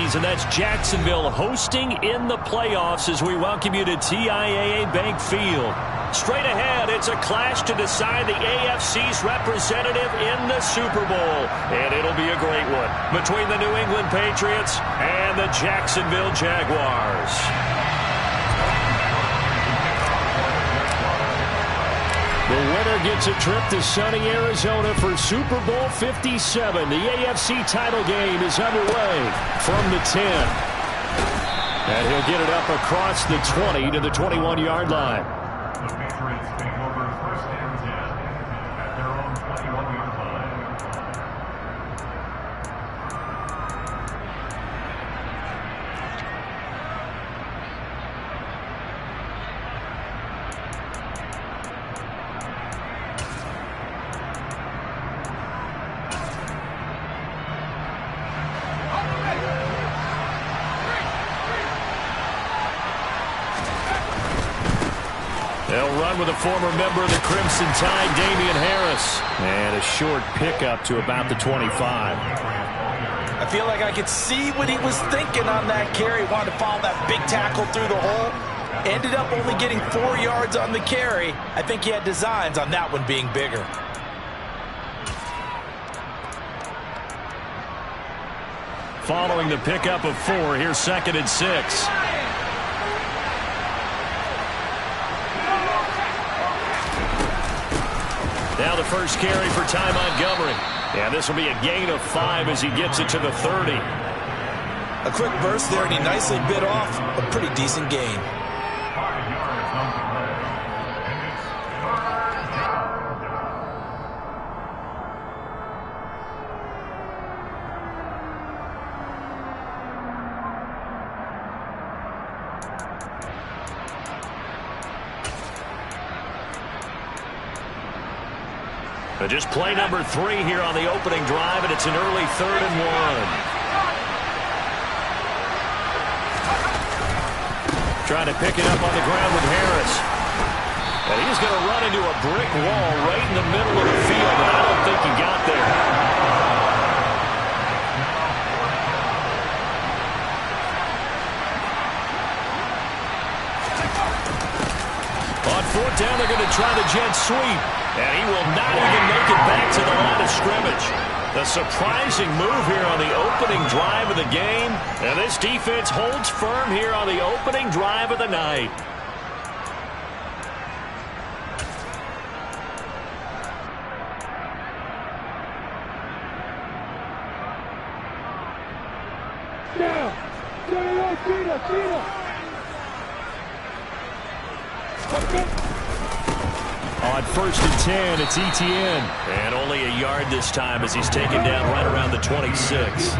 series, and that's Jacksonville hosting in the playoffs as we welcome you to TIAA Bank Field. Straight ahead, it's a clash to decide the AFC's representative in the Super Bowl, and it'll be a great one between the New England Patriots and the Jacksonville Jaguars. The winner gets a trip to sunny Arizona for Super Bowl 57. The AFC title game is underway from the 10. And he'll get it up across the 20 to the 21-yard line. The Patriots take over first and 10 at their own 21-yard line. They'll run with a former member of the Crimson Tide, Damian Harris. And a short pickup to about the 25. I feel like I could see what he was thinking on that carry. Wanted to follow that big tackle through the hole. Ended up only getting 4 yards on the carry. I think he had designs on that one being bigger. Following the pickup of 4, here's 2nd and 6. Now the first carry for Ty Montgomery. And this will be a gain of 5 as he gets it to the 30. A quick burst there, and he nicely bit off a pretty decent gain. 5 yards on the play. And it's third down. But just play number 3 here on the opening drive, and it's an early 3rd and 1. Trying to pick it up on the ground with Harris. And he's going to run into a brick wall right in the middle of the field, and I don't think he got there. On 4th down, they're going to try the jet sweep. And he will not even make it back to the line of scrimmage. The surprising move here on the opening drive of the game. And this defense holds firm here on the opening drive of the night. On 1st and 10, it's Etienne. And only a yard this time as he's taken down right around the 26.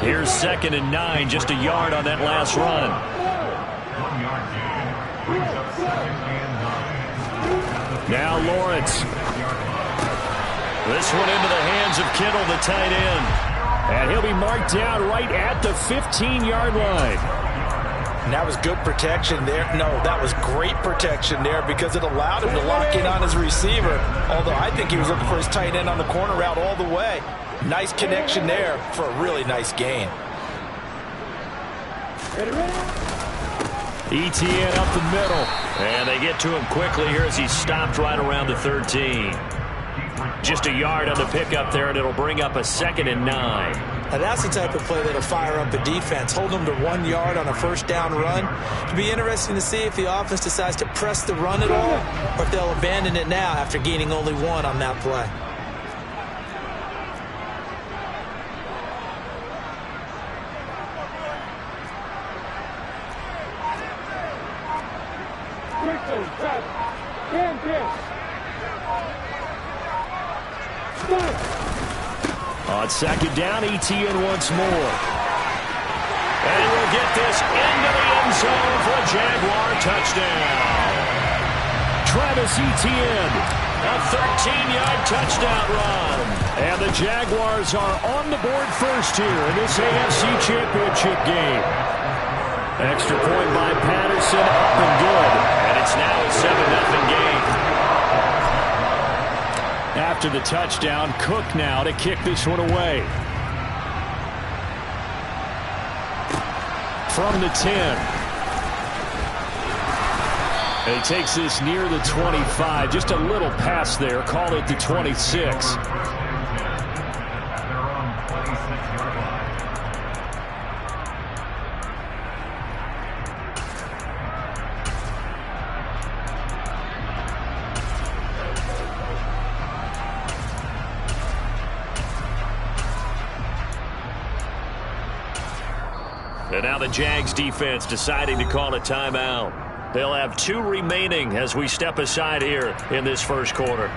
Here's 2nd and 9, just a yard on that last run. 1 yard gain brings up 2nd and 9. Now Lawrence. This one into the hands of Kittle, the tight end. And he'll be marked down right at the 15-yard line. And that was good protection there. No, that was great protection there because it allowed him to lock in on his receiver. Although I think he was looking for his tight end on the corner route all the way. Nice connection there for a really nice gain. Etienne up the middle. And they get to him quickly here as he's stopped right around the 13. Just a yard on the pickup there, and it'll bring up a 2nd and 9. Now that's the type of play that'll fire up a defense. Hold them to 1 yard on a first down run. It'll be interesting to see if the offense decides to press the run at all or if they'll abandon it now after gaining only 1 on that play. On 2nd down, Etienne once more. And he will get this into the end zone for a Jaguar touchdown. Travis Etienne, a 13-yard touchdown run. And the Jaguars are on the board first here in this AFC Championship game. Extra point by Patterson, up and good. And it's now a 7-0 game. After the touchdown, Cook now to kick this one away. from the 10. He takes this near the 25. Just a little pass there. Call it the 26. And now the Jags defense deciding to call a timeout. They'll have 2 remaining as we step aside here in this first quarter.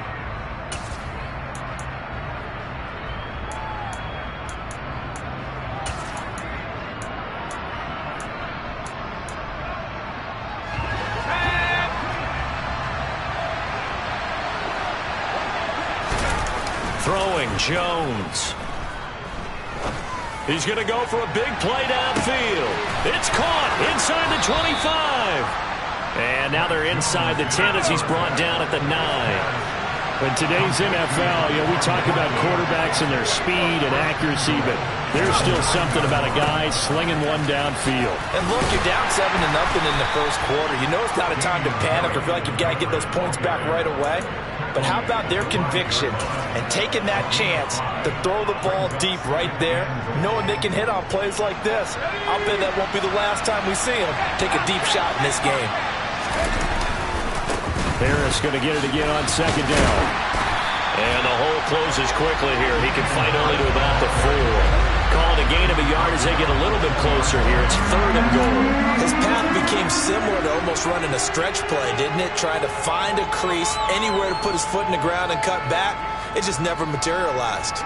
Throwing Jones. He's going to go for a big play downfield. It's caught inside the 25. And now they're inside the 10 as he's brought down at the 9. In today's NFL, we talk about quarterbacks and their speed and accuracy, but there's still something about a guy slinging one downfield. And look, you're down 7-0 in the first quarter. You know it's not a time to panic or feel like you've got to get those points back right away. But how about their conviction and taking that chance to throw the ball deep right there, knowing they can hit on plays like this? I'll bet that won't be the last time we see them take a deep shot in this game. Harris going to get it again on second down. And the hole closes quickly here. He can fight only to about the 4. Call it a gain of a yard as they get a little bit closer here. It's 3rd and goal. His path became similar to almost running a stretch play, didn't it? Trying to find a crease, anywhere to put his foot in the ground and cut back. It just never materialized.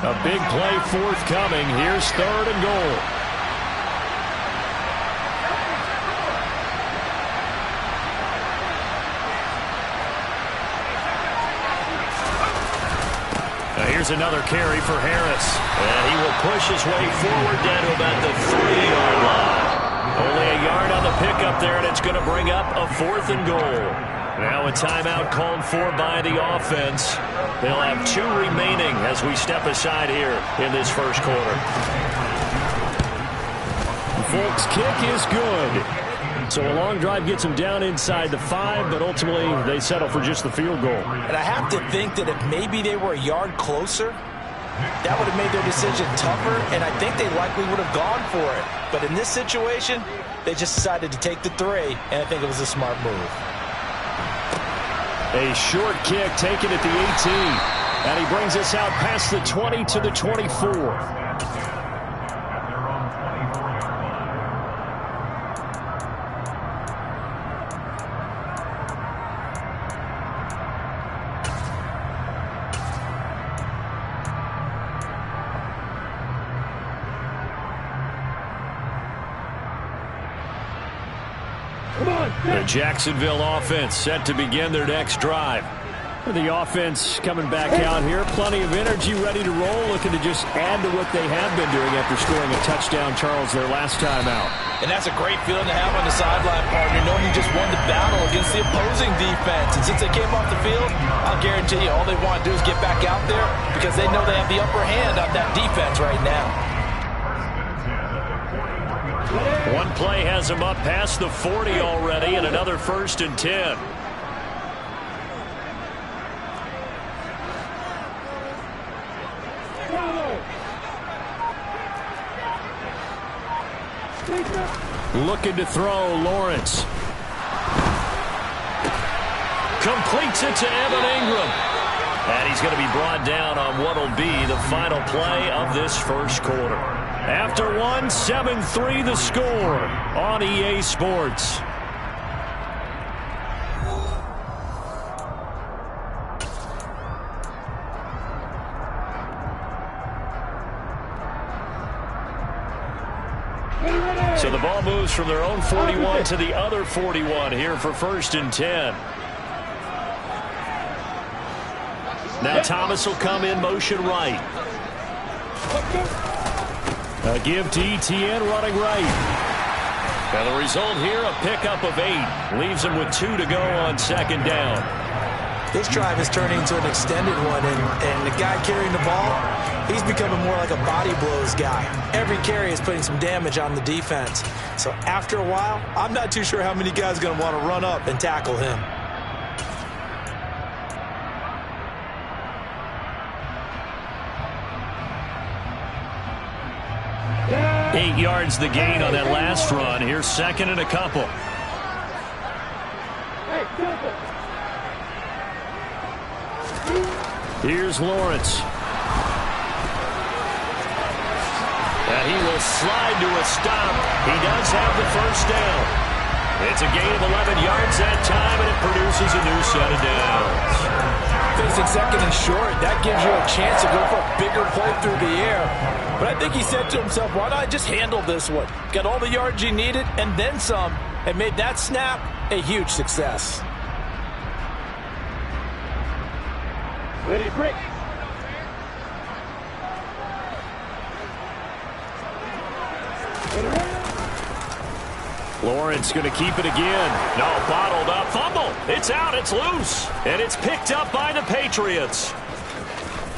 A big play forthcoming. Here's 3rd and goal. Here's another carry for Harris. And he will push his way forward down to about the 3-yard line. Only a yard on the pickup there, and it's going to bring up a 4th and goal. Now a timeout called for by the offense. They'll have 2 remaining as we step aside here in this first quarter. Folks' kick is good. So a long drive gets them down inside the 5, but ultimately they settle for just the field goal. And I have to think that if maybe they were a yard closer, that would have made their decision tougher, and I think they likely would have gone for it. But in this situation, they just decided to take the 3, and I think it was a smart move. A short kick taken at the 18, and he brings us out past the 20 to the 24. The Jacksonville offense set to begin their next drive. The offense coming back out here, plenty of energy, ready to roll, looking to just add to what they have been doing after scoring a touchdown, Charles, their last time out. And that's a great feeling to have on the sideline, partner, knowing you just won the battle against the opposing defense. And since they came off the field, I'll guarantee you all they want to do is get back out there because they know they have the upper hand on that defense right now. One play has him up past the 40 already, and another 1st and 10. Looking to throw, Lawrence. Completes it to Evan Ingram. And he's going to be brought down on what will be the final play of this first quarter. After 1, 7-3 the score on EA Sports. So the ball moves from their own 41 to the other 41 here for 1st and 10. Now Thomas will come in motion right. A give to ETN running right. And the result here, a pickup of 8. Leaves him with 2 to go on 2nd down. This drive is turning into an extended one, and the guy carrying the ball, he's becoming more like a body blows guy. Every carry is putting some damage on the defense. So after a while, I'm not too sure how many guys are going to want to run up and tackle him. 8 yards the gain on that last run. Here's second and a couple. Here's Lawrence. And he will slide to a stop. He does have the first down. It's a gain of 11 yards that time, and it produces a new set of downs. Facing second and short, that gives you a chance to go for a bigger play through the air. But I think he said to himself, why not just handle this one? Got all the yards he needed and then some, and made that snap a huge success. Ready, break. Lawrence going to keep it again. No, bottled up. Fumble. It's out. It's loose. And it's picked up by the Patriots.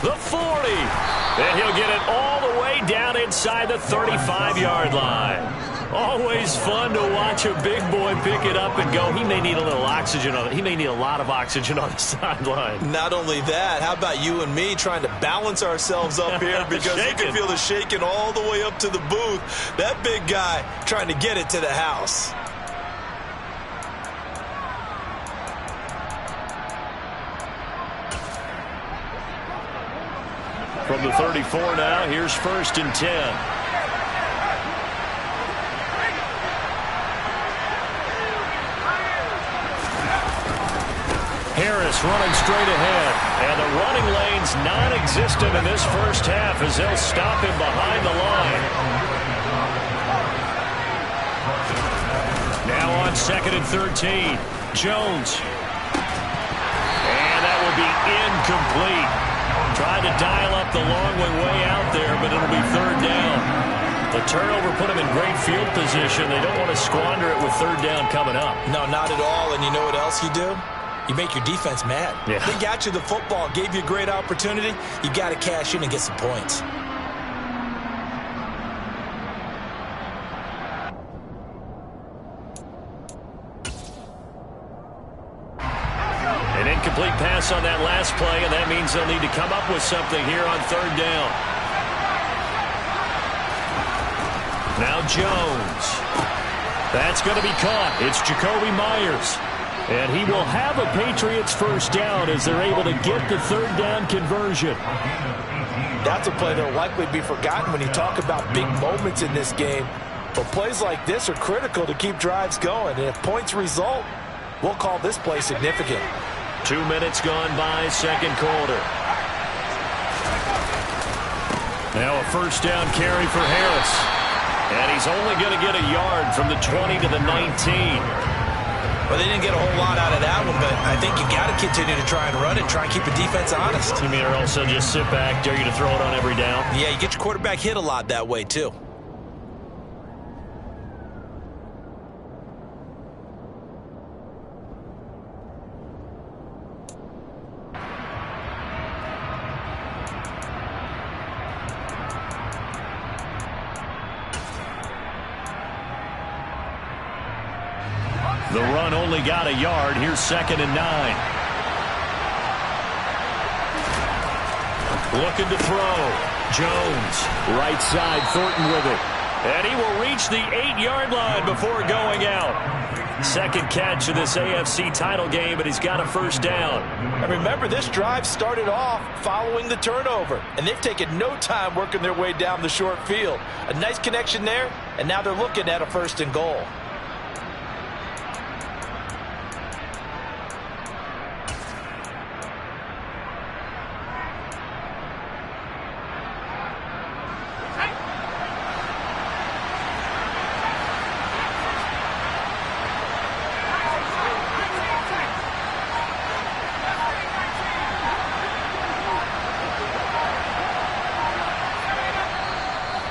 The 40. And he'll get it all the way down inside the 35-yard line. Always fun to watch a big boy pick it up and go. He may need a little oxygen on it. He may need a lot of oxygen on the sideline. Not only that, how about you and me trying to balance ourselves up here because you can feel the shaking all the way up to the booth. That big guy trying to get it to the house. From the 34 now, here's first and 10. Harris running straight ahead, and the running lane's non-existent in this first half as they'll stop him behind the line. Now on second and 13, Jones. And that will be incomplete. Tried to dial up the long way out there, but it'll be third down. The turnover put him in great field position. They don't want to squander it with third down coming up. No, not at all. And you know what else you do? You make your defense mad. Yeah. They got you the football, gave you a great opportunity. You got to cash in and get some points. An incomplete pass on that last play, and that means they'll need to come up with something here on third down. Now Jones. That's going to be caught. It's Jacoby Myers. And he will have a Patriots first down as they're able to get the third down conversion. That's a play that will likely be forgotten when you talk about big moments in this game. But plays like this are critical to keep drives going. And if points result, we'll call this play significant. 2 minutes gone by, second quarter. Now a first down carry for Harris. And he's only going to get a yard from the 20 to the 19. Well, they didn't get a whole lot out of that one, but I think you got to continue to try and run and try and keep the defense honest. You mean or also just sit back, dare you to throw it on every down? Yeah, you get your quarterback hit a lot that way, too. The run only got a yard. Here's second and 9. Looking to throw. Jones, right side, Thornton with it. And he will reach the 8-yard line before going out. Second catch of this AFC title game, but he's got a first down. And remember, this drive started off following the turnover, and they've taken no time working their way down the short field. A nice connection there, and now they're looking at a first and goal.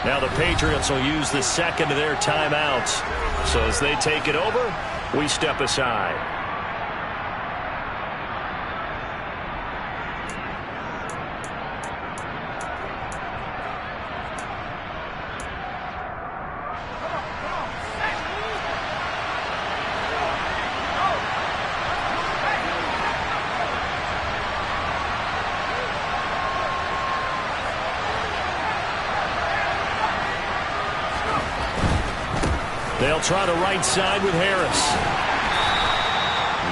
Now the Patriots will use the second of their timeouts. So as they take it over, we step aside. They'll try to right side with Harris.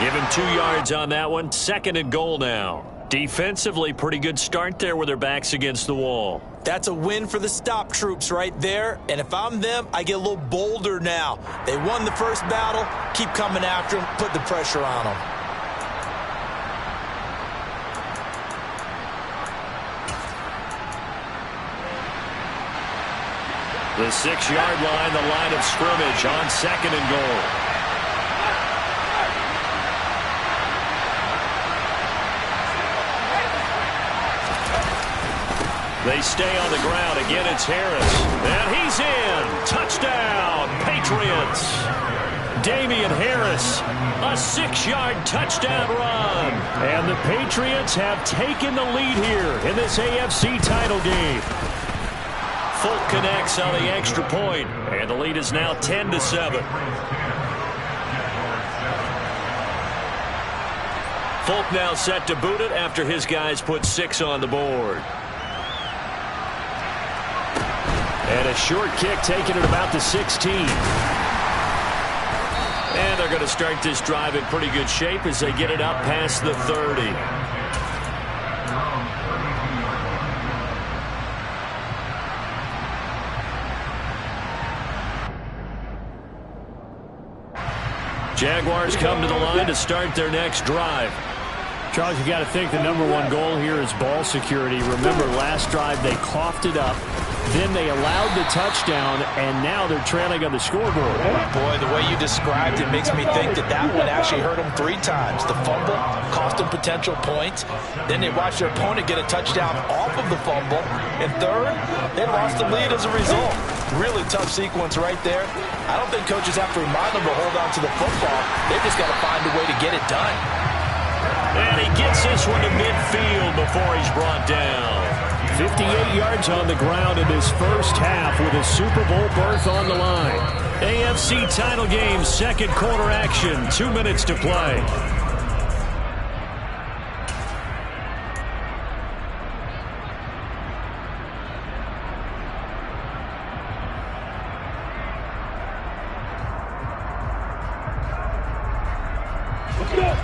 Give him 2 yards on that one. 2nd and goal now. Defensively, pretty good start there with their backs against the wall. That's a win for the stop troops right there. And if I'm them, I get a little bolder now. They won the first battle. Keep coming after them. Put the pressure on them. The 6-yard line, the line of scrimmage on 2nd and goal. They stay on the ground. Again, it's Harris. And he's in. Touchdown, Patriots. Damian Harris, a 6-yard touchdown run. And the Patriots have taken the lead here in this AFC title game. Folk connects on the extra point, and the lead is now 10-7. Folk now set to boot it after his guys put 6 on the board. And a short kick taken at about the 16. And they're going to start this drive in pretty good shape as they get it up past the 30. Jaguars come to the line to start their next drive. Charles, you got to think the #1 goal here is ball security. Remember, last drive they coughed it up. Then they allowed the touchdown, and now they're trailing on the scoreboard. Boy, the way you described it makes me think that one actually hurt them 3 times. The fumble cost them potential points. Then they watched their opponent get a touchdown off of the fumble. And third, they lost the lead as a result. Really tough sequence right there. I don't think coaches have to remind them to hold on to the football. They've just got to find a way to get it done. And he gets this one to midfield before he's brought down. 58 yards on the ground in this first half with a Super Bowl berth on the line. AFC title game, 2nd quarter action, 2 minutes to play. Let's go.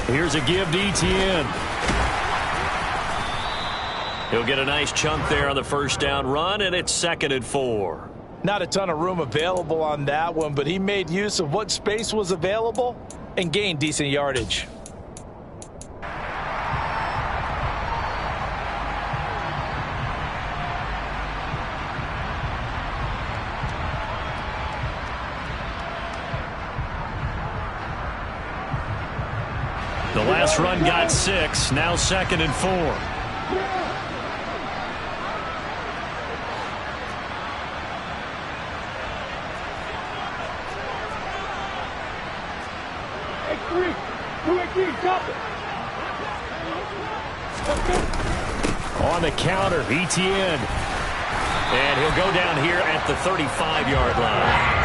Here's a give to Etienne. He'll get a nice chunk there on the first down run, and it's 2nd and 4. Not a ton of room available on that one, but he made use of what space was available and gained decent yardage. The last run got 6, now 2nd and 4. On the counter, Etienne. And he'll go down here at the 35-yard line.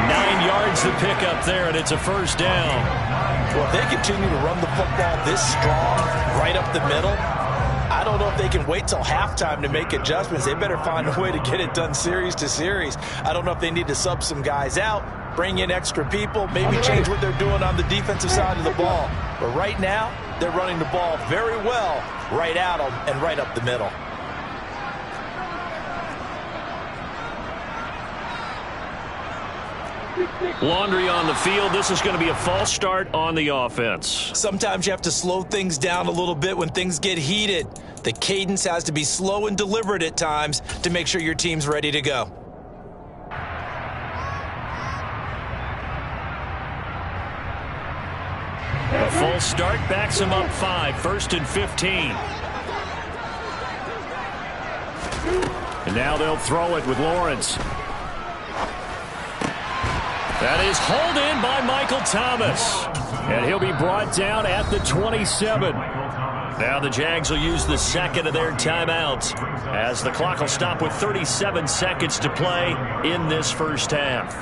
9 yards to pick up there, and it's a first down. Well, if they continue to run the football this strong, right up the middle, I don't know if they can wait till halftime to make adjustments. They better find a way to get it done series to series. I don't know if they need to sub some guys out, bring in extra people, maybe change what they're doing on the defensive side of the ball. But right now, they're running the ball very well right at them and right up the middle. Laundry on the field. This is going to be a false start on the offense. Sometimes you have to slow things down a little bit when things get heated. The cadence has to be slow and deliberate at times to make sure your team's ready to go. A false start backs him up 5, 1st and 15. And now they'll throw it with Lawrence. That is hauled in by Michael Thomas. And he'll be brought down at the 27. Now the Jags will use the 2nd of their timeouts as the clock will stop with 37 seconds to play in this first half.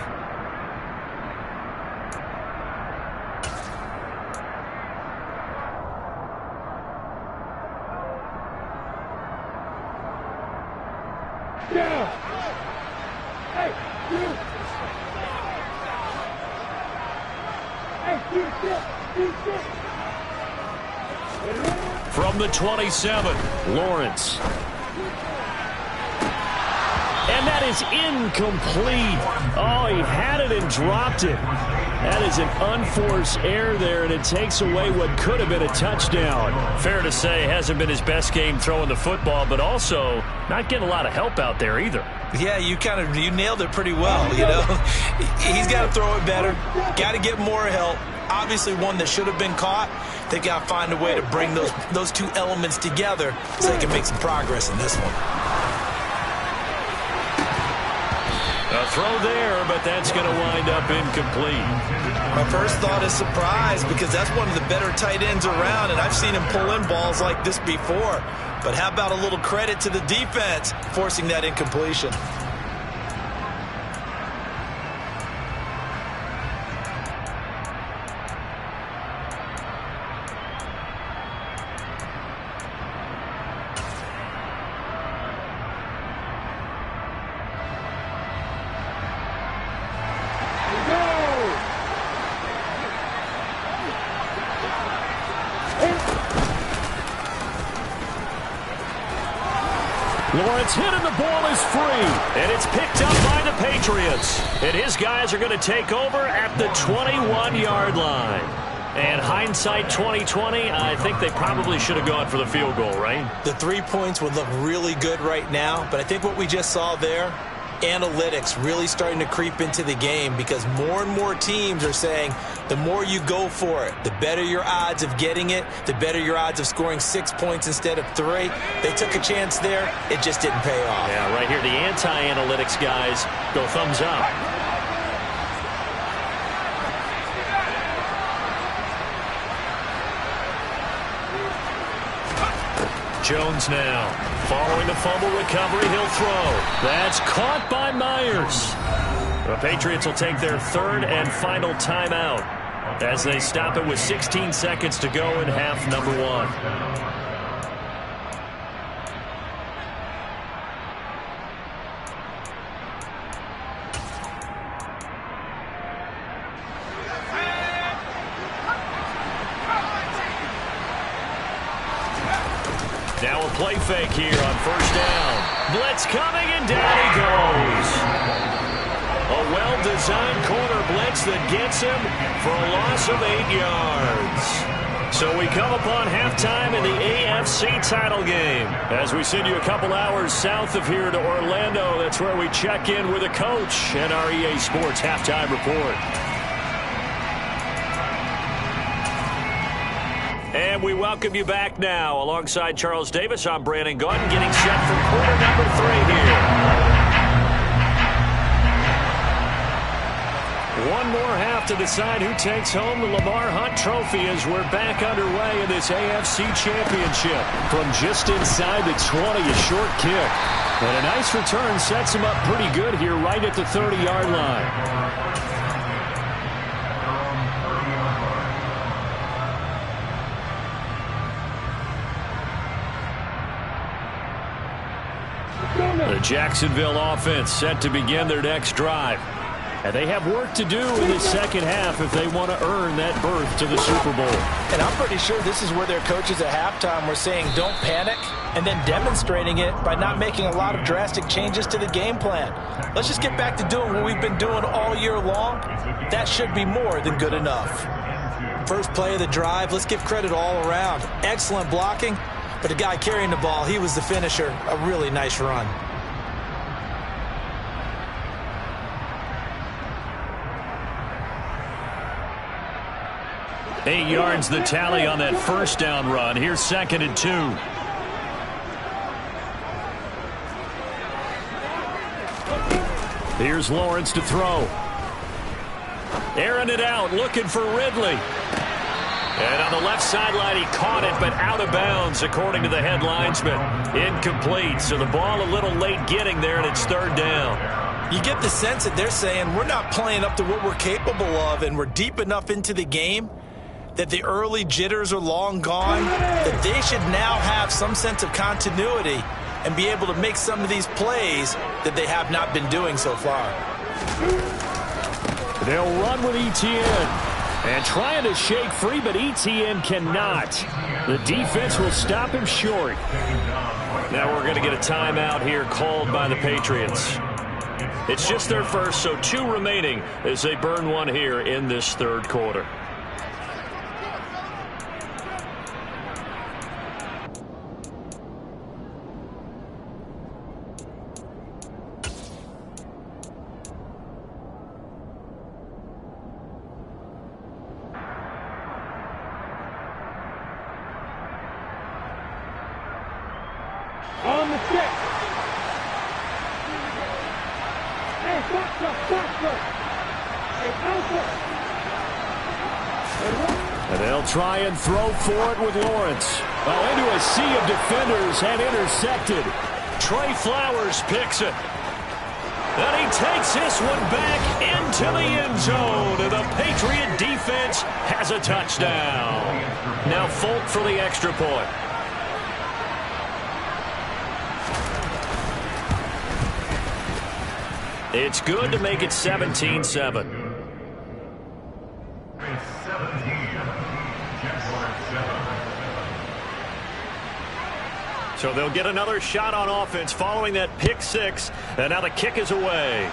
From the 27, Lawrence. And that is incomplete. Oh, he had it and dropped it. That is an unforced error there, and it takes away what could have been a touchdown. Fair to say, hasn't been his best game throwing the football, but also not getting a lot of help out there either. Yeah, you nailed it pretty well, you know. He's got to throw it better, got to get more help. Obviously one that should have been caught. They got to find a way to bring those two elements together so they can make some progress in this one. A throw there, but that's going to wind up incomplete. My first thought is surprise because that's one of the better tight ends around, and I've seen him pull in balls like this before. But how about a little credit to the defense forcing that incompletion? Lawrence hit and the ball is free. And it's picked up by the Patriots. And his guys are going to take over at the 21-yard line. And hindsight 2020, I think they probably should have gone for the field goal, right? The 3 points would look really good right now, but I think what we just saw there, analytics really starting to creep into the game because more and more teams are saying the more you go for it, the better your odds of getting it, the better your odds of scoring 6 points instead of 3. They took a chance there. It just didn't pay off. Yeah, right here, the anti-analytics guys go thumbs up. Jones now, following the fumble recovery, he'll throw. That's caught by Myers. The Patriots will take their third and final timeout as they stop it with 16 seconds to go in half number 1. Now a play fake here on first down. Blitz coming, and down he goes. A well-designed corner blitz that gets him for a loss of 8 yards. So we come upon halftime in the AFC title game. As we send you a couple hours south of here to Orlando, that's where we check in with a coach and our EA Sports halftime report. And we welcome you back now. Alongside Charles Davis, I'm Brandon Gunn, getting set for quarter number 3 here. One more half to decide who takes home the Lamar Hunt Trophy as we're back underway in this AFC Championship. From just inside the 20, a short kick. And a nice return sets him up pretty good here right at the 30-yard line. The Jacksonville offense set to begin their next drive. And they have work to do in the second half if they want to earn that berth to the Super Bowl. And I'm pretty sure this is where their coaches at halftime were saying don't panic and then demonstrating it by not making a lot of drastic changes to the game plan. Let's just get back to doing what we've been doing all year long. That should be more than good enough. First play of the drive, let's give credit all around. Excellent blocking, but the guy carrying the ball, he was the finisher. A really nice run. 8 yards the tally on that first down run. Here's 2nd and 2. Here's Lawrence to throw. Airing it out, looking for Ridley. And on the left sideline, he caught it, but out of bounds, according to the head linesman. Incomplete, so the ball a little late getting there, and it's 3rd down. You get the sense that they're saying we're not playing up to what we're capable of, and we're deep enough into the game that the early jitters are long gone, that they should now have some sense of continuity and be able to make some of these plays that they have not been doing so far. They'll run with Etienne. And trying to shake free, but ETN cannot. The defense will stop him short. Now we're going to get a timeout here called by the Patriots. It's just their first, so 2 remaining as they burn one here in this third quarter. On the stick. Hey, faster. Hey, Alpha. And they'll try and throw for it with Lawrence. Oh, into a sea of defenders and intercepted. Trey Flowers picks it. And he takes this one back into the end zone. And the Patriot defense has a touchdown. Now Folk for the extra point. It's good to make it 17-7. It's 17. Jaguars 7. So they'll get another shot on offense following that pick 6. And now the kick is away.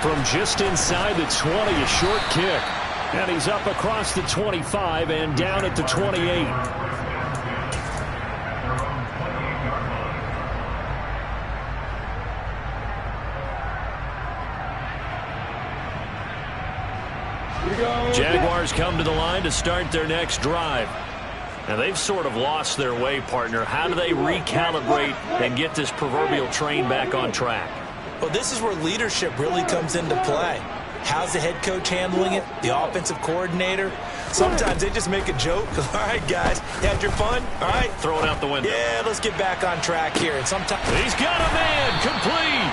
From just inside the 20, a short kick. And he's up across the 25 and down at the 28. Jaguars come to the line to start their next drive. And they've sort of lost their way, partner. How do they recalibrate and get this proverbial train back on track? Well, this is where leadership really comes into play. How's the head coach handling it? The offensive coordinator? Sometimes they just make a joke. All right, guys, you had your fun? All right. Throw it out the window. Yeah, let's get back on track here. And sometimes he's got a man complete.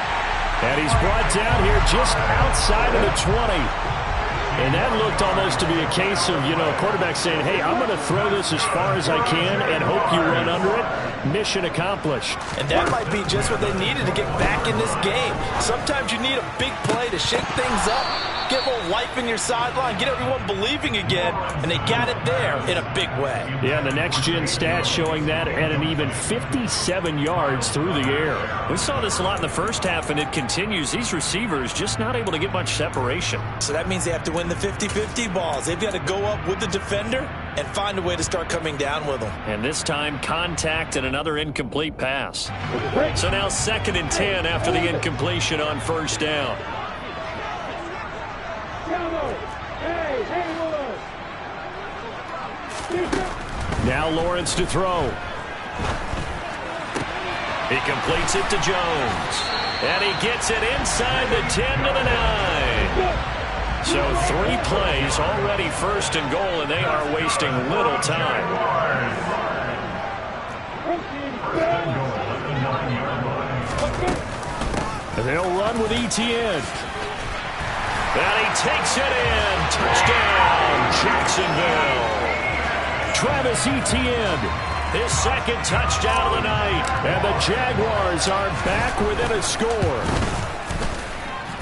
And he's brought down here just outside of the 20. And that looked almost to be a case of, quarterback saying, hey, I'm going to throw this as far as I can and hope you run under it. Mission accomplished. And that might be just what they needed to get back in this game. Sometimes you need a big play to shake things up, get a little life in your sideline, get everyone believing again, and they got it there in a big way. Yeah, the next-gen stats showing that at an even 57 yards through the air. We saw this a lot in the first half, and it continues. These receivers just not able to get much separation. So that means they have to win the 50-50 balls. They've got to go up with the defender and find a way to start coming down with them. And this time, contact and another incomplete pass. So now 2nd and 10 after the incompletion on first down. Now Lawrence to throw. He completes it to Jones. And he gets it inside the 10 to the 9. So 3 plays already 1st and goal, and they are wasting little time. And they'll run with ETN. And he takes it in. Touchdown, Jacksonville. Travis Etienne, his 2nd touchdown of the night. And the Jaguars are back within a score.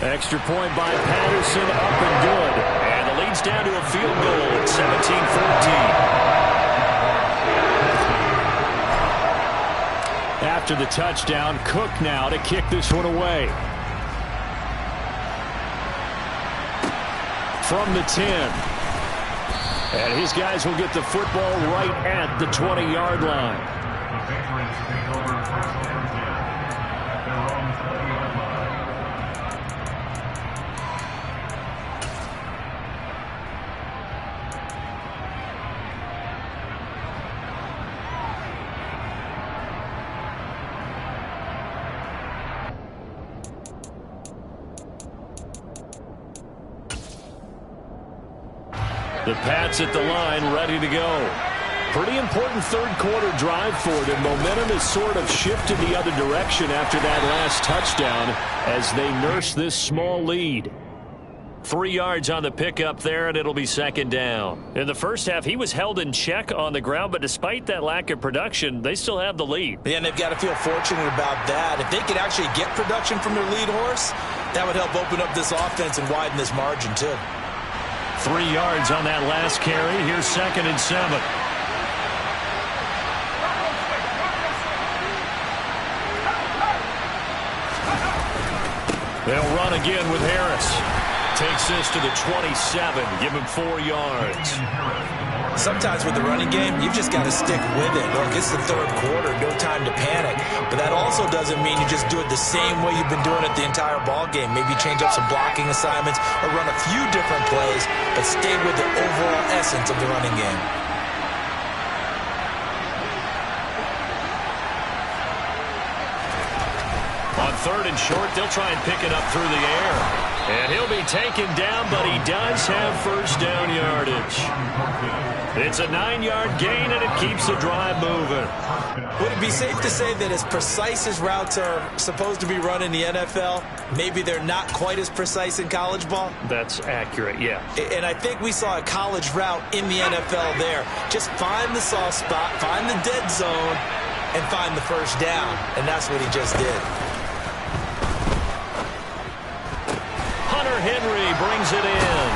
Extra point by Patterson, up and good. And the lead's down to a field goal at 17-14. After the touchdown, Cook now to kick this one away. From the 10. And his guys will get the football right at the 20-yard line. The Patriots take over 1st and 10 at their own 20-yard line. The Pats at the line, ready to go. Pretty important third quarter drive for them. Momentum has sort of shifted the other direction after that last touchdown as they nurse this small lead. 3 yards on the pickup there, and it'll be 2nd down. In the first half, he was held in check on the ground, but despite that lack of production, they still have the lead. Yeah, and they've got to feel fortunate about that. If they could actually get production from their lead horse, that would help open up this offense and widen this margin too. 3 yards on that last carry. Here's 2nd and 7. They'll run again with Harris. Takes this to the 27. Give him 4 yards. Sometimes with the running game, you've just got to stick with it. Look, it's the 3rd quarter, no time to panic. But that also doesn't mean you just do it the same way you've been doing it the entire ball game. Maybe change up some blocking assignments or run a few different plays, but stay with the overall essence of the running game. On 3rd and short, they'll try and pick it up through the air. And he'll be taken down, but he does have first down yardage. It's a 9-yard gain, and it keeps the drive moving. Would it be safe to say that as precise as routes are supposed to be run in the NFL, maybe they're not quite as precise in college ball? That's accurate, yeah. And I think we saw a college route in the NFL there. Just find the soft spot, find the dead zone, and find the first down. And that's what he just did. Henry brings it in.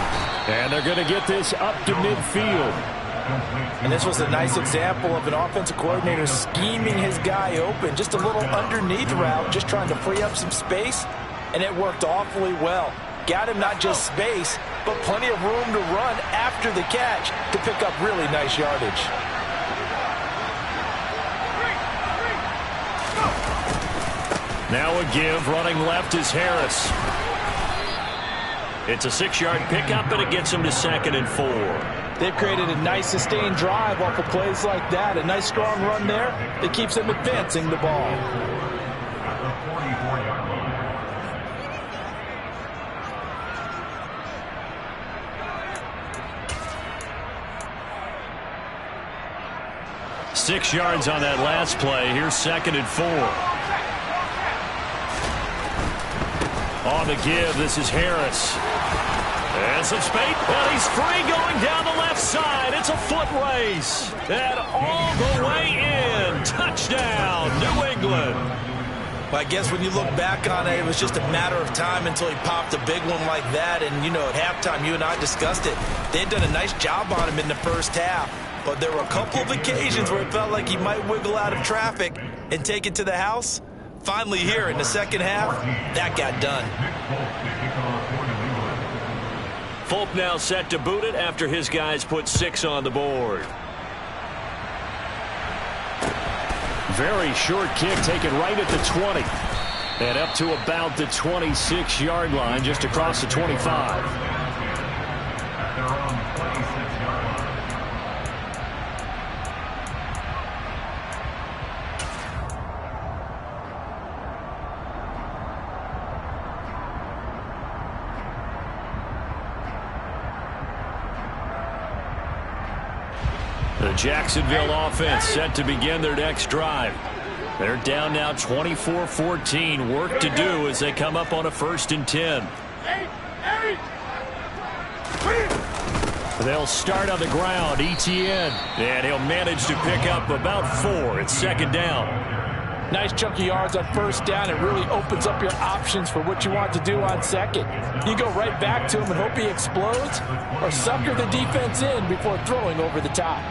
And they're going to get this up to midfield. And this was a nice example of an offensive coordinator scheming his guy open. Just a little underneath route, just trying to free up some space. And it worked awfully well. Got him not just space, but plenty of room to run after the catch to pick up really nice yardage. Now a give. Running left is Harris. It's a 6-yard pickup, and it gets him to 2nd and 4. They've created a nice sustained drive off of plays like that. A nice strong run there that keeps them advancing the ball. At the 44-yard line. 6 yards on that last play. Here's 2nd and 4. On the give, this is Harris. And some space, and he's free going down the left side. It's a foot race. And all the way in. Touchdown, New England. Well, I guess when you look back on it, it was just a matter of time until he popped a big one like that. And, you know, at halftime, you and I discussed it. They'd done a nice job on him in the first half. But there were a couple of occasions where it felt like he might wiggle out of traffic and take it to the house. Finally here in the second half, that got done. Fulp now set to boot it after his guys put 6 on the board. Very short kick taken right at the 20. And up to about the 26-yard line, just across the 25. At their own 26-yard line. The Jacksonville offense set to begin their next drive. They're down now 24-14. Work to do as they come up on a 1st and 10. They'll start on the ground. ETN. And he'll manage to pick up about 4. It's 2nd down. Nice chunky yards on 1st down. It really opens up your options for what you want to do on 2nd. You go right back to him and hope he explodes, or sucker the defense in before throwing over the top.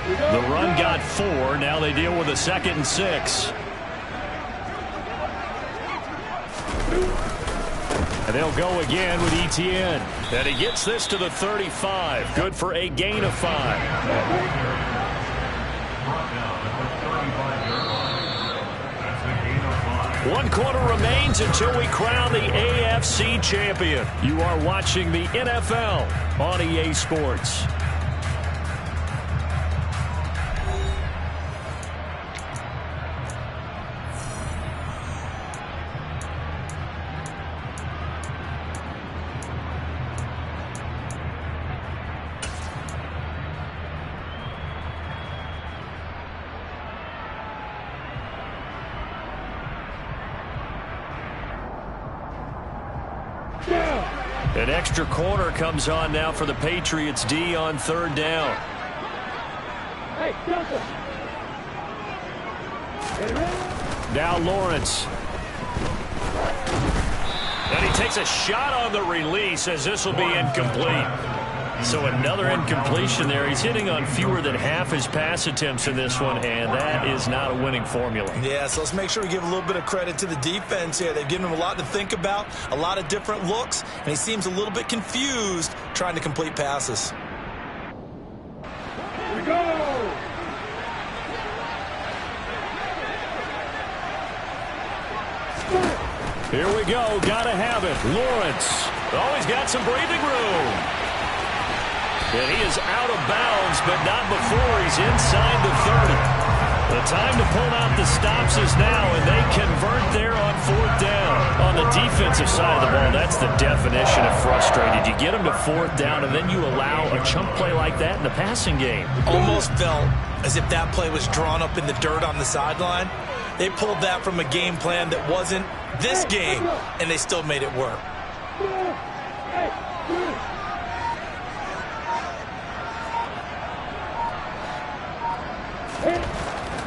The run got 4. Now they deal with a 2nd and 6. And they'll go again with ETN. And he gets this to the 35. Good for a gain of 5. One quarter remains until we crown the AFC champion. You are watching the NFL on EA Sports. An extra corner comes on now for the Patriots D on 3rd down. Hey, Delta. Now Lawrence. And he takes a shot on the release as this will be incomplete. So another incompletion there. He's hitting on fewer than half his pass attempts in this one, and that is not a winning formula. Yeah, so let's make sure we give a little bit of credit to the defense here. They've given him a lot to think about, a lot of different looks, and he seems a little bit confused trying to complete passes. Here we go. Here we go. Gotta have it. Lawrence. Oh, he's got some breathing room. And he is out of bounds, but not before he's inside the 30. The time to pull out the stops is now, and they convert there on 4th down. On the defensive side of the ball, that's the definition of frustrated. You get them to 4th down, and then you allow a chunk play like that in the passing game. Almost felt as if that play was drawn up in the dirt on the sideline. They pulled that from a game plan that wasn't this game, and they still made it work.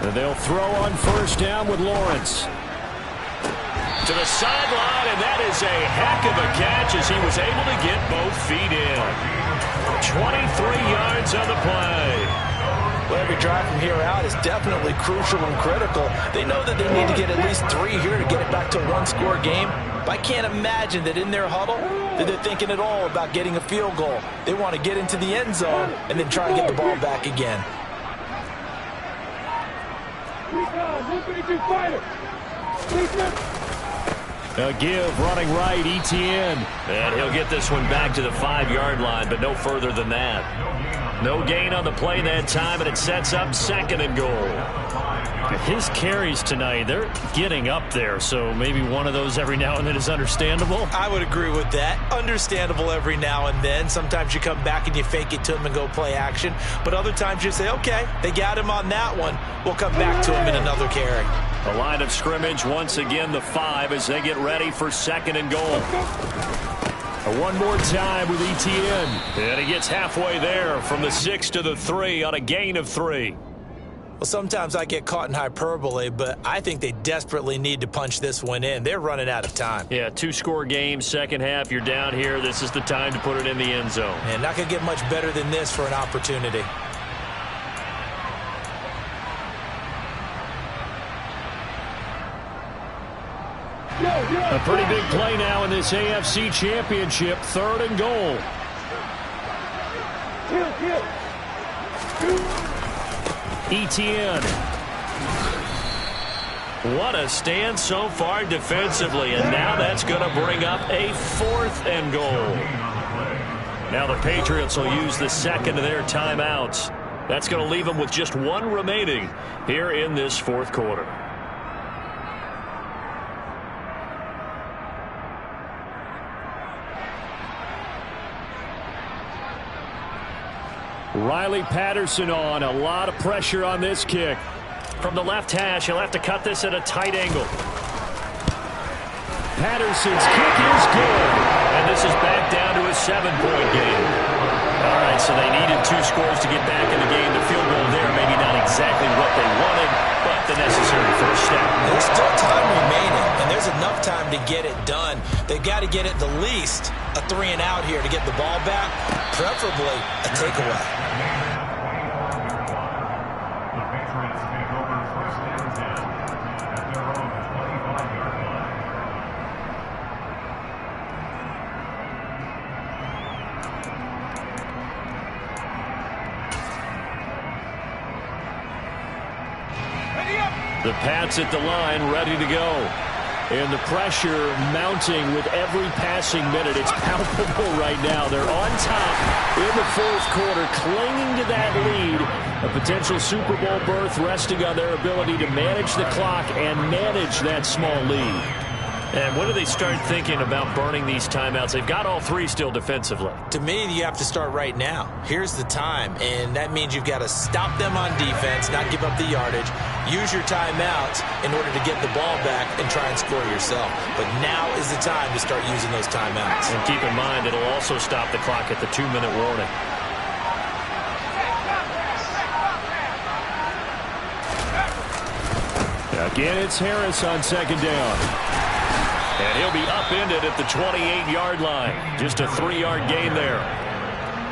And they'll throw on 1st down with Lawrence. To the sideline, and that is a heck of a catch as he was able to get both feet in. 23 yards on the play. Well, every drive from here out is definitely crucial and critical. They know that they need to get at least 3 here to get it back to a one-score game. But I can't imagine that in their huddle that they're thinking at all about getting a field goal. They want to get into the end zone and then try to get the ball back again. A give, running right, Etienne. And he'll get this one back to the 5-yard line, but no further than that. No gain on the play that time, and it sets up 2nd and goal. His carries tonight, they're getting up there, so maybe one of those every now and then is understandable. I would agree with that. Understandable every now and then. Sometimes you come back and you fake it to him and go play action. But other times you say, okay, they got him on that one. We'll come back to him in another carry. The line of scrimmage, once again, the 5 as they get ready for 2nd and goal. One more time with Etienne. And he gets halfway there from the 6 to the 3 on a gain of 3. Well, sometimes I get caught in hyperbole, but I think they desperately need to punch this one in. They're running out of time. Yeah, 2-score game, second half, you're down here. This is the time to put it in the end zone. And not going to get much better than this for an opportunity. A pretty big play now in this AFC Championship. 3rd and goal. Etienne. What a stand so far defensively, and now that's going to bring up a 4th and goal. Now the Patriots will use the 2nd of their timeouts. That's going to leave them with just 1 remaining here in this 4th quarter. Riley Patterson on. A lot of pressure on this kick. From the left hash, he'll have to cut this at a tight angle. Patterson's kick is good. And this is back down to a 7-point game. All right, so they needed 2 scores to get back in the game. The field goal there, maybe not exactly what they wanted, but the necessary first step. There's still time remaining, and there's enough time to get it done. They've got to get at the least a 3-and-out here to get the ball back, preferably a takeaway. The Patriots take over 1st and 10 at their own 25-yard line. The Pats at the line, ready to go. And the pressure mounting with every passing minute. It's palpable right now. They're on top in the 4th quarter, clinging to that lead. A potential Super Bowl berth resting on their ability to manage the clock and manage that small lead. And when do they start thinking about burning these timeouts? They've got all 3 still defensively. To me, you have to start right now. Here's the time, and that means you've got to stop them on defense, not give up the yardage, use your timeouts in order to get the ball back and try and score yourself. But now is the time to start using those timeouts. And keep in mind, it'll also stop the clock at the 2-minute warning. Again, it's Harris on second down. And he'll be upended at the 28-yard line. Just a 3-yard gain there.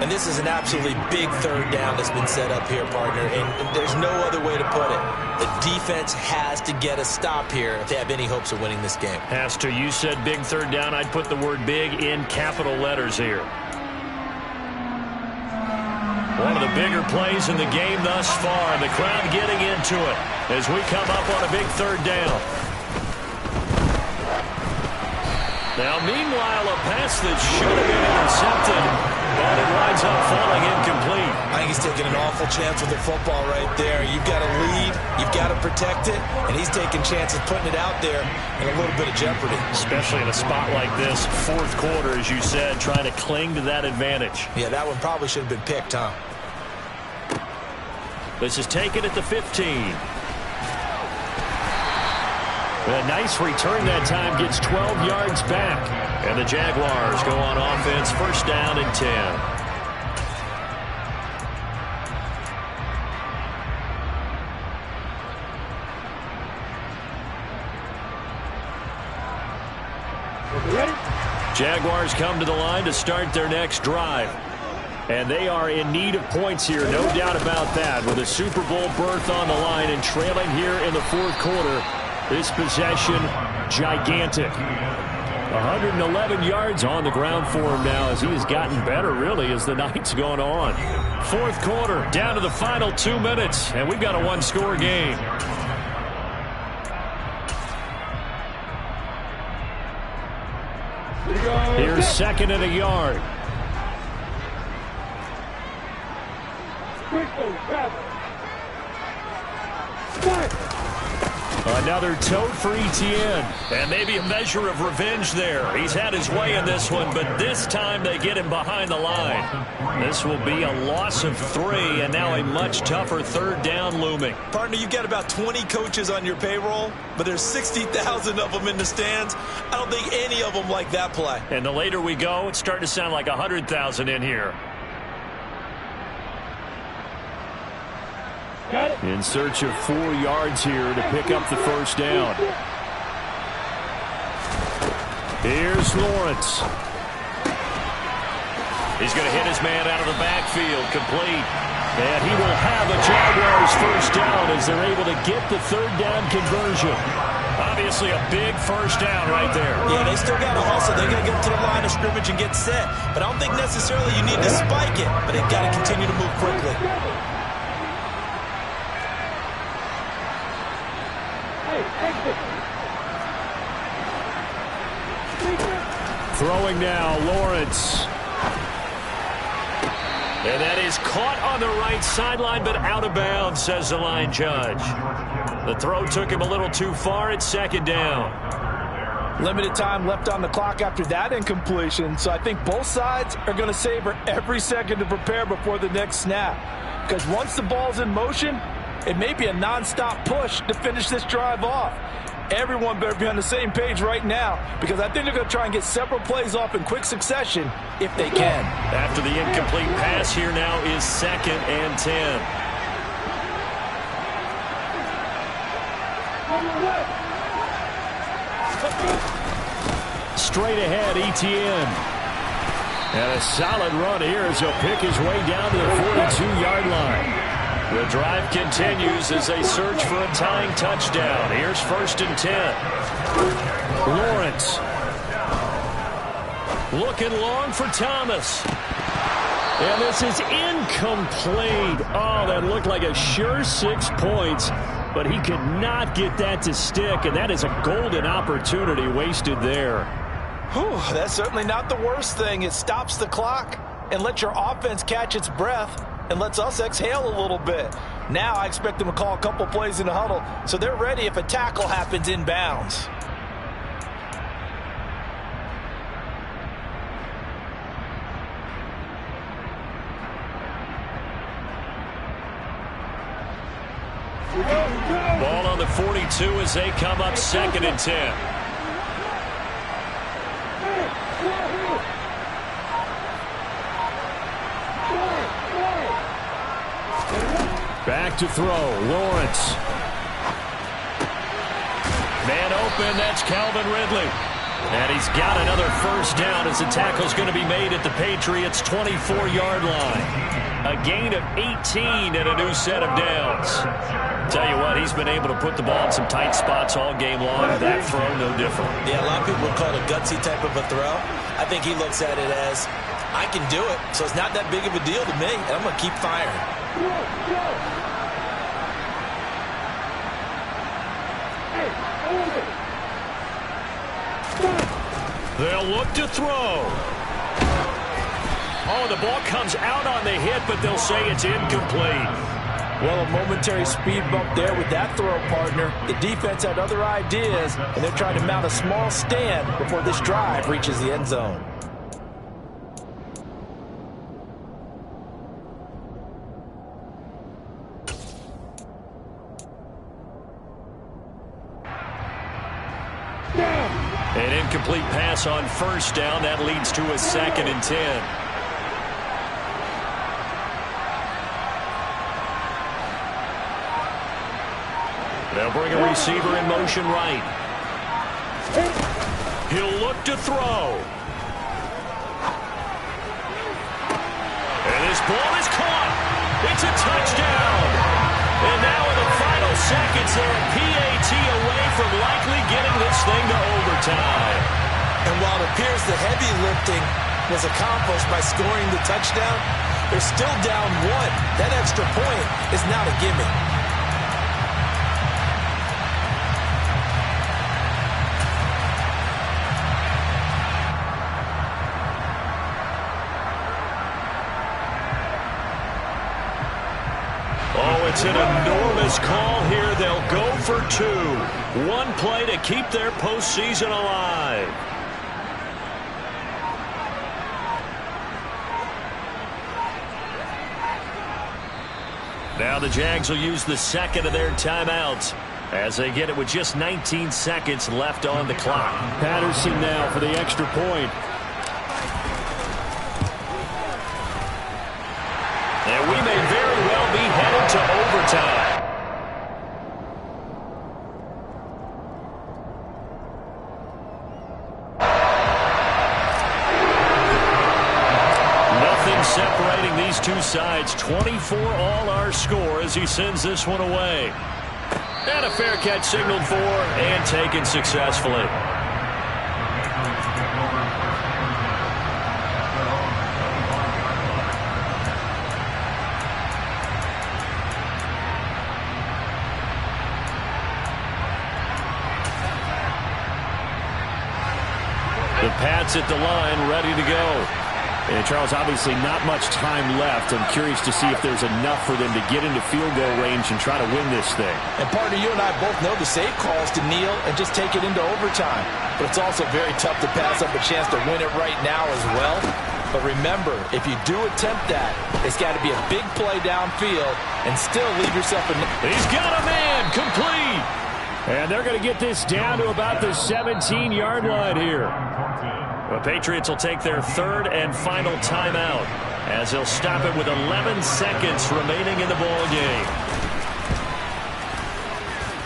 And this is an absolutely big third down that's been set up here, partner, and there's no other way to put it. The defense has to get a stop here if they have any hopes of winning this game. Has to. You said big third down. I'd put the word big in capital letters here. One of the bigger plays in the game thus far, and the crowd getting into it as we come up on a big third down. Now, meanwhile, a pass that should have been intercepted, but it winds up falling incomplete. I think he's taking an awful chance with the football right there. You've got to lead, you've got to protect it, and he's taking chances putting it out there in a little bit of jeopardy. Especially in a spot like this, fourth quarter, as you said, trying to cling to that advantage. Yeah, that one probably should have been picked, huh? This is taken at the 15. A nice return that time, gets 12 yards back. And the Jaguars go on offense, first down and 10. Jaguars come to the line to start their next drive. And they are in need of points here, no doubt about that. With a Super Bowl berth on the line and trailing here in the fourth quarter, this possession gigantic. 111 yards on the ground for him now as he has gotten better, really, as the night's gone on. Fourth quarter, down to the final 2 minutes, and we've got a one-score game. Here's second and a yard. Another tote for Etienne. And maybe a measure of revenge there. He's had his way in this one, but this time they get him behind the line. This will be a loss of 3, and now a much tougher third down looming. Partner, you've got about 20 coaches on your payroll, but there's 60,000 of them in the stands. I don't think any of them like that play. And the later we go, it's starting to sound like 100,000 in here. In search of 4 yards here to pick up the first down. Here's Lawrence. He's going to hit his man out of the backfield, complete. And he will have a Jaguars first down as they're able to get the third down conversion. Obviously a big first down right there. Yeah, they still got to hustle. They got to get to the line of scrimmage and get set. But I don't think necessarily you need to spike it, but they've got to continue to move quickly. Throwing now, Lawrence. And that is caught on the right sideline, but out of bounds, says the line judge. The throw took him a little too far. It's second down. Limited time left on the clock after that incompletion, so I think both sides are going to savor every second to prepare before the next snap. Because once the ball's in motion, it may be a nonstop push to finish this drive off. Everyone better be on the same page right now, because I think they're going to try and get several plays off in quick succession if they can. After the incomplete pass, here now is second and 10. Straight ahead, Etienne. And a solid run here as he'll pick his way down to the 42-yard line. The drive continues as they search for a tying touchdown. Here's first and 10. Lawrence. Looking long for Thomas. And this is incomplete. Oh, that looked like a sure 6 points, but he could not get that to stick, and that is a golden opportunity wasted there. Whew, that's certainly not the worst thing. It stops the clock and lets your offense catch its breath and lets us exhale a little bit. Now I expect them to call a couple plays in the huddle, so they're ready if a tackle happens in bounds. Ball on the 42 as they come up second and 10. Back to throw, Lawrence. Man open, that's Calvin Ridley. And he's got another first down as the tackle's going to be made at the Patriots' 24-yard line. A gain of 18 and a new set of downs. Tell you what, he's been able to put the ball in some tight spots all game long. That throw, no different. Yeah, a lot of people would call it a gutsy type of a throw. I think he looks at it as, I can do it, so it's not that big of a deal to me, and I'm going to keep firing. They'll look to throw. Oh, the ball comes out on the hit, but they'll say it's incomplete. Well, a momentary speed bump there with that throw, partner. The defense had other ideas, and they're trying to mount a small stand before this drive reaches the end zone. An incomplete pass on first down. That leads to a 2nd and 10. They'll bring a receiver in motion right. He'll look to throw. And this ball is caught. It's a touchdown. And now in the final seconds, they're a PAT away from likely getting this thing to overtime. And while it appears the heavy lifting was accomplished by scoring the touchdown, they're still down 1. That extra point is not a gimme. It's an enormous call here. They'll go for 2. One play to keep their postseason alive. Now the Jags will use the second of their timeouts as they get it with just 19 seconds left on the clock. Patterson now for the extra point. And we may very well be headed to overtime. Nothing separating these two sides. 24 all our score as he sends this one away. And a fair catch signaled for and taken successfully. The Pats at the line, ready to go. And Charles, obviously not much time left. I'm curious to see if there's enough for them to get into field goal range and try to win this thing. And partner, you and I both know the safe calls to kneel and just take it into overtime. But it's also very tough to pass up a chance to win it right now as well. But remember, if you do attempt that, it's got to be a big play downfield and still leave yourself a... He's got a man, complete. And they're going to get this down to about the 17-yard line here. The Patriots will take their third and final timeout as they'll stop it with 11 seconds remaining in the ball game.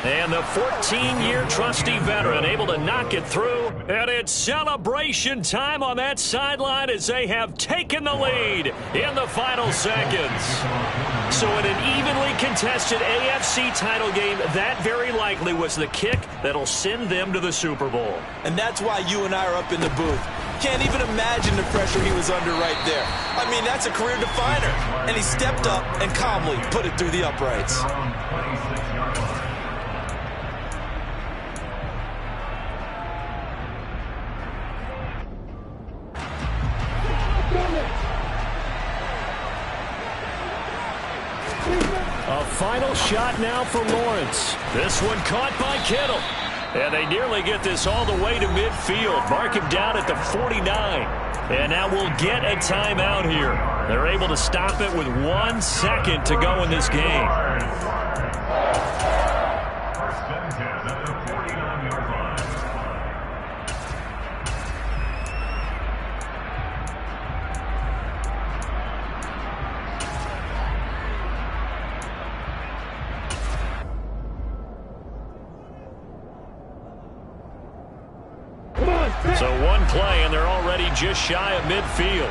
And the 14-year trusty veteran able to knock it through. And it's celebration time on that sideline as they have taken the lead in the final seconds. So in an evenly contested AFC title game, that very likely was the kick that'll send them to the Super Bowl. And that's why you and I are up in the booth. Can't even imagine the pressure he was under right there. I mean, that's a career definer. And he stepped up and calmly put it through the uprights. A final shot now for Lawrence. This one caught by Kittle. And they nearly get this all the way to midfield. Mark him down at the 49. And now we'll get a timeout here. They're able to stop it with 1 second to go in this game. First and 10 at the 49-yard line. So one play, and they're already just shy of midfield.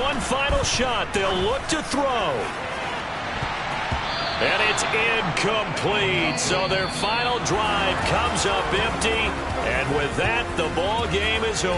One final shot. They'll look to throw. And it's incomplete. So their final drive comes up empty. And with that, the ball game is over.